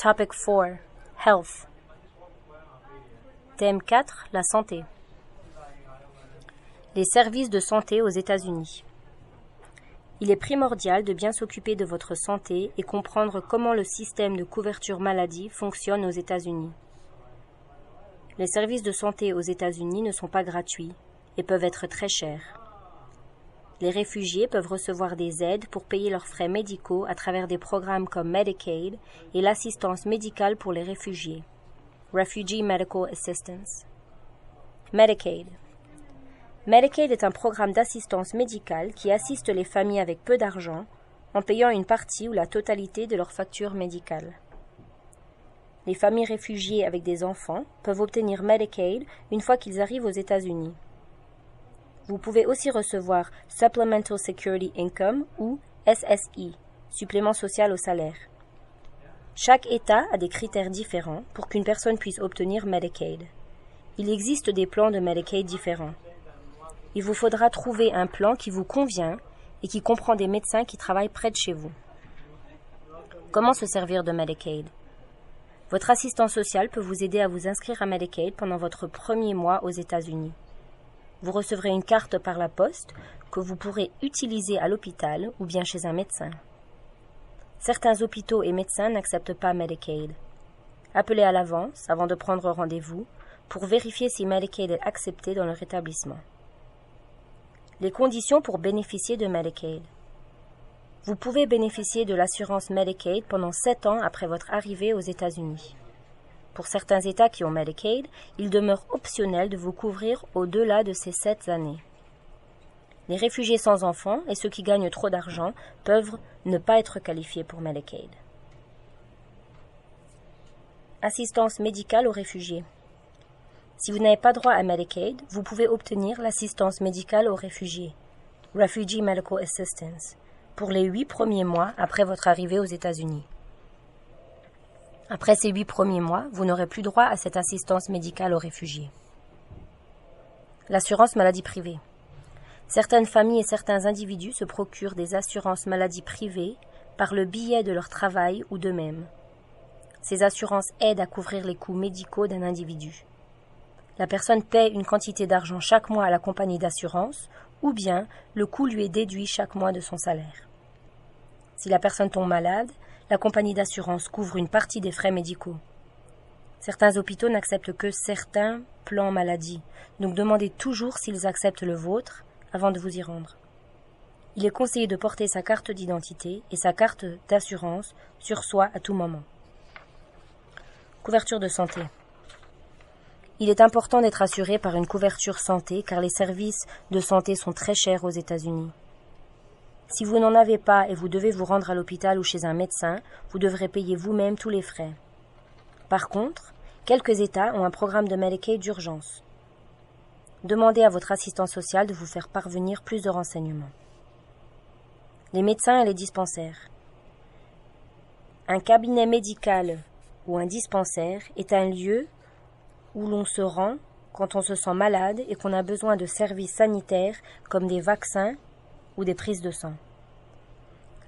Topic 4. Health. Thème 4. La santé. Les services de santé aux États-Unis. Il est primordial de bien s'occuper de votre santé et comprendre comment le système de couverture maladie fonctionne aux États-Unis. Les services de santé aux États-Unis ne sont pas gratuits et peuvent être très chers. Les réfugiés peuvent recevoir des aides pour payer leurs frais médicaux à travers des programmes comme Medicaid et l'assistance médicale pour les réfugiés, Refugee Medical Assistance. Medicaid. Medicaid est un programme d'assistance médicale qui assiste les familles avec peu d'argent en payant une partie ou la totalité de leurs factures médicales. Les familles réfugiées avec des enfants peuvent obtenir Medicaid une fois qu'ils arrivent aux États-Unis. Vous pouvez aussi recevoir Supplemental Security Income ou SSI, supplément social au salaire. Chaque État a des critères différents pour qu'une personne puisse obtenir Medicaid. Il existe des plans de Medicaid différents. Il vous faudra trouver un plan qui vous convient et qui comprend des médecins qui travaillent près de chez vous. Comment se servir de Medicaid? Votre assistant social peut vous aider à vous inscrire à Medicaid pendant votre premier mois aux États-Unis. Vous recevrez une carte par la poste que vous pourrez utiliser à l'hôpital ou bien chez un médecin. Certains hôpitaux et médecins n'acceptent pas Medicaid. Appelez à l'avance, avant de prendre rendez-vous, pour vérifier si Medicaid est accepté dans leur établissement. Les conditions pour bénéficier de Medicaid. Vous pouvez bénéficier de l'assurance Medicaid pendant 7 ans après votre arrivée aux États-Unis. Pour certains États qui ont Medicaid, il demeure optionnel de vous couvrir au-delà de ces 7 années. Les réfugiés sans enfants et ceux qui gagnent trop d'argent peuvent ne pas être qualifiés pour Medicaid. Assistance médicale aux réfugiés. Si vous n'avez pas droit à Medicaid, vous pouvez obtenir l'assistance médicale aux réfugiés, Refugee Medical Assistance, pour les 8 premiers mois après votre arrivée aux États-Unis. Après ces 8 premiers mois, vous n'aurez plus droit à cette assistance médicale aux réfugiés. L'assurance maladie privée. Certaines familles et certains individus se procurent des assurances maladie privées par le biais de leur travail ou d'eux-mêmes. Ces assurances aident à couvrir les coûts médicaux d'un individu. La personne paie une quantité d'argent chaque mois à la compagnie d'assurance, ou bien le coût lui est déduit chaque mois de son salaire. Si la personne tombe malade, la compagnie d'assurance couvre une partie des frais médicaux. Certains hôpitaux n'acceptent que certains plans maladie, donc demandez toujours s'ils acceptent le vôtre avant de vous y rendre. Il est conseillé de porter sa carte d'identité et sa carte d'assurance sur soi à tout moment. Couverture de santé. Il est important d'être assuré par une couverture santé car les services de santé sont très chers aux États-Unis. Si vous n'en avez pas et vous devez vous rendre à l'hôpital ou chez un médecin, vous devrez payer vous-même tous les frais. Par contre, quelques États ont un programme de Medicaid d'urgence. Demandez à votre assistant social de vous faire parvenir plus de renseignements. Les médecins et les dispensaires. Un cabinet médical ou un dispensaire est un lieu où l'on se rend quand on se sent malade et qu'on a besoin de services sanitaires comme des vaccins ou des prises de sang.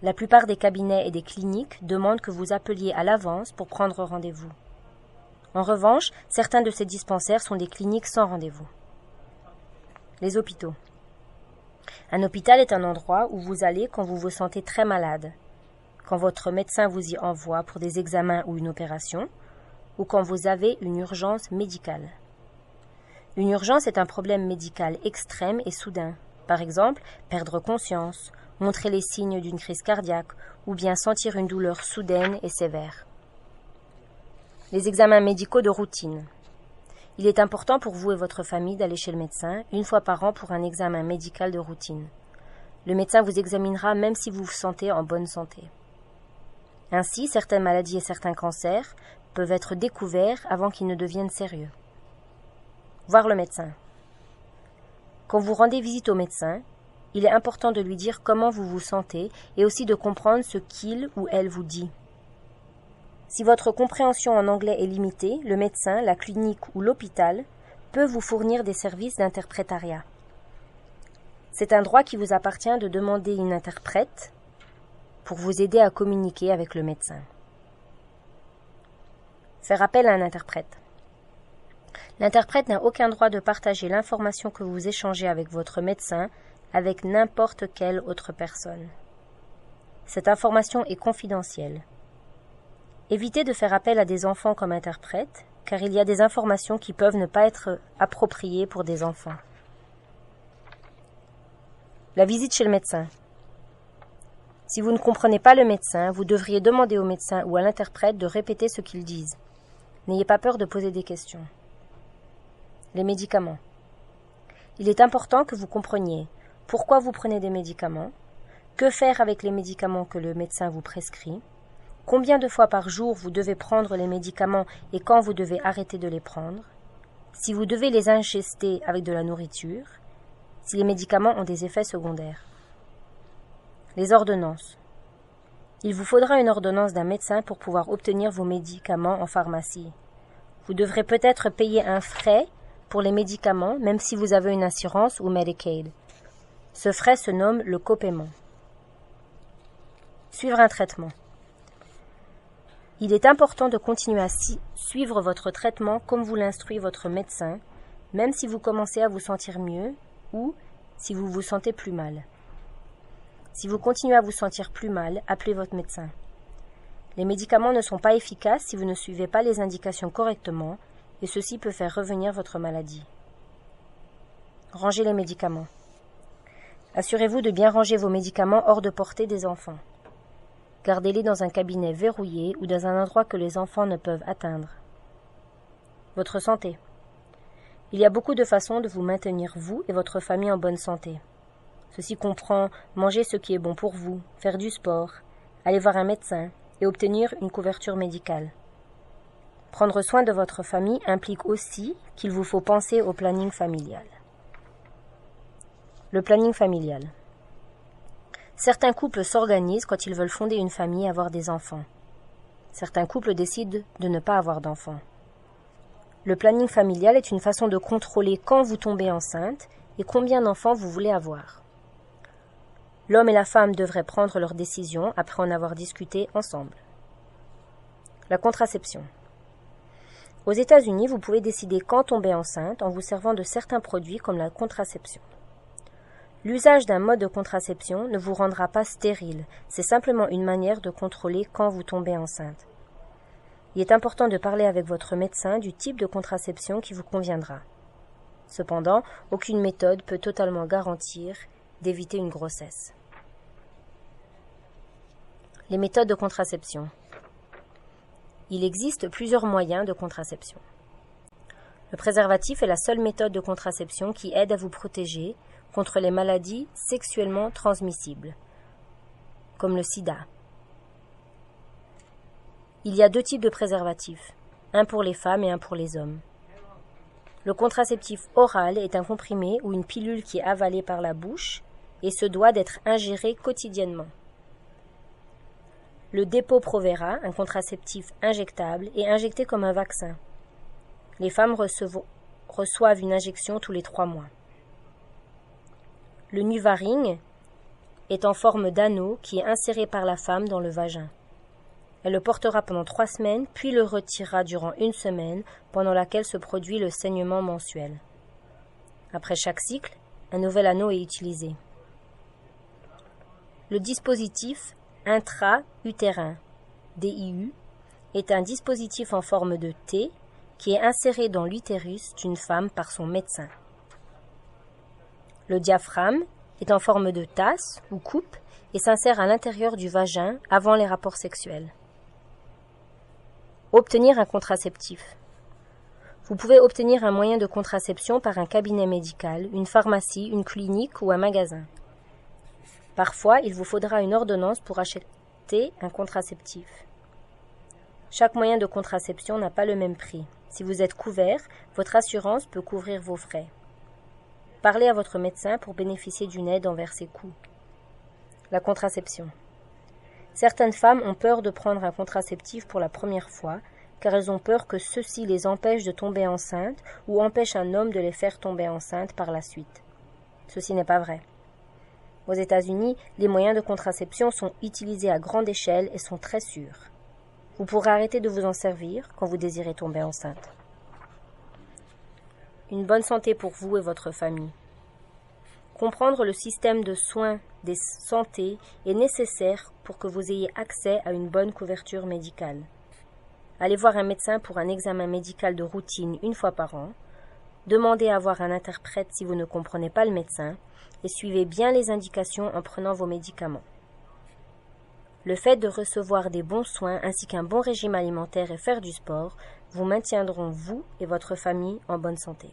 La plupart des cabinets et des cliniques demandent que vous appeliez à l'avance pour prendre rendez-vous. En revanche, certains de ces dispensaires sont des cliniques sans rendez-vous. Les hôpitaux. Un hôpital est un endroit où vous allez quand vous vous sentez très malade, quand votre médecin vous y envoie pour des examens ou une opération, ou quand vous avez une urgence médicale. Une urgence est un problème médical extrême et soudain. Par exemple, perdre conscience, montrer les signes d'une crise cardiaque ou bien sentir une douleur soudaine et sévère. Les examens médicaux de routine. Il est important pour vous et votre famille d'aller chez le médecin une fois par an pour un examen médical de routine. Le médecin vous examinera même si vous vous sentez en bonne santé. Ainsi, certaines maladies et certains cancers peuvent être découverts avant qu'ils ne deviennent sérieux. Voir le médecin. Quand vous rendez visite au médecin, il est important de lui dire comment vous vous sentez et aussi de comprendre ce qu'il ou elle vous dit. Si votre compréhension en anglais est limitée, le médecin, la clinique ou l'hôpital peut vous fournir des services d'interprétariat. C'est un droit qui vous appartient de demander une interprète pour vous aider à communiquer avec le médecin. Faire appel à un interprète. L'interprète n'a aucun droit de partager l'information que vous échangez avec votre médecin avec n'importe quelle autre personne. Cette information est confidentielle. Évitez de faire appel à des enfants comme interprètes, car il y a des informations qui peuvent ne pas être appropriées pour des enfants. La visite chez le médecin. Si vous ne comprenez pas le médecin, vous devriez demander au médecin ou à l'interprète de répéter ce qu'ils disent. N'ayez pas peur de poser des questions. Les médicaments. Il est important que vous compreniez pourquoi vous prenez des médicaments, que faire avec les médicaments que le médecin vous prescrit, combien de fois par jour vous devez prendre les médicaments et quand vous devez arrêter de les prendre, si vous devez les ingester avec de la nourriture, si les médicaments ont des effets secondaires. Les ordonnances. Il vous faudra une ordonnance d'un médecin pour pouvoir obtenir vos médicaments en pharmacie. Vous devrez peut-être payer un frais pour les médicaments, même si vous avez une assurance ou Medicaid. Ce frais se nomme le copaiement. Suivre un traitement. Il est important de continuer à suivre votre traitement comme vous l'instruit votre médecin, même si vous commencez à vous sentir mieux ou si vous vous sentez plus mal. Si vous continuez à vous sentir plus mal, appelez votre médecin. Les médicaments ne sont pas efficaces si vous ne suivez pas les indications correctement et ceci peut faire revenir votre maladie. Rangez les médicaments. Assurez-vous de bien ranger vos médicaments hors de portée des enfants. Gardez-les dans un cabinet verrouillé ou dans un endroit que les enfants ne peuvent atteindre. Votre santé. Il y a beaucoup de façons de vous maintenir vous et votre famille en bonne santé. Ceci comprend manger ce qui est bon pour vous, faire du sport, aller voir un médecin et obtenir une couverture médicale. Prendre soin de votre famille implique aussi qu'il vous faut penser au planning familial. Le planning familial. Certains couples s'organisent quand ils veulent fonder une famille et avoir des enfants. Certains couples décident de ne pas avoir d'enfants. Le planning familial est une façon de contrôler quand vous tombez enceinte et combien d'enfants vous voulez avoir. L'homme et la femme devraient prendre leurs décisions après en avoir discuté ensemble. La contraception. Aux États-Unis, vous pouvez décider quand tomber enceinte en vous servant de certains produits comme la contraception. L'usage d'un mode de contraception ne vous rendra pas stérile, c'est simplement une manière de contrôler quand vous tombez enceinte. Il est important de parler avec votre médecin du type de contraception qui vous conviendra. Cependant, aucune méthode peut totalement garantir d'éviter une grossesse. Les méthodes de contraception. Il existe plusieurs moyens de contraception. Le préservatif est la seule méthode de contraception qui aide à vous protéger contre les maladies sexuellement transmissibles, comme le sida. Il y a 2 types de préservatifs, un pour les femmes et un pour les hommes. Le contraceptif oral est un comprimé ou une pilule qui est avalée par la bouche et se doit d'être ingéré quotidiennement. Le Depo-Provera, un contraceptif injectable, est injecté comme un vaccin. Les femmes reçoivent une injection tous les 3 mois. Le NuvaRing est en forme d'anneau qui est inséré par la femme dans le vagin. Elle le portera pendant 3 semaines, puis le retirera durant 1 semaine, pendant laquelle se produit le saignement mensuel. Après chaque cycle, un nouvel anneau est utilisé. Le dispositif intra-utérin, DIU, est un dispositif en forme de T qui est inséré dans l'utérus d'une femme par son médecin. Le diaphragme est en forme de tasse ou coupe et s'insère à l'intérieur du vagin avant les rapports sexuels. Obtenir un contraceptif. Vous pouvez obtenir un moyen de contraception par un cabinet médical, une pharmacie, une clinique ou un magasin. Parfois, il vous faudra une ordonnance pour acheter un contraceptif. Chaque moyen de contraception n'a pas le même prix. Si vous êtes couvert, votre assurance peut couvrir vos frais. Parlez à votre médecin pour bénéficier d'une aide envers ses coûts. La contraception. Certaines femmes ont peur de prendre un contraceptif pour la première fois, car elles ont peur que ceci les empêche de tomber enceinte ou empêche un homme de les faire tomber enceintes par la suite. Ceci n'est pas vrai. Aux États-Unis, les moyens de contraception sont utilisés à grande échelle et sont très sûrs. Vous pourrez arrêter de vous en servir quand vous désirez tomber enceinte. Une bonne santé pour vous et votre famille. Comprendre le système de soins des santé est nécessaire pour que vous ayez accès à une bonne couverture médicale. Allez voir un médecin pour un examen médical de routine une fois par an. Demandez à voir un interprète si vous ne comprenez pas le médecin et suivez bien les indications en prenant vos médicaments. Le fait de recevoir des bons soins ainsi qu'un bon régime alimentaire et faire du sport vous maintiendront vous et votre famille en bonne santé.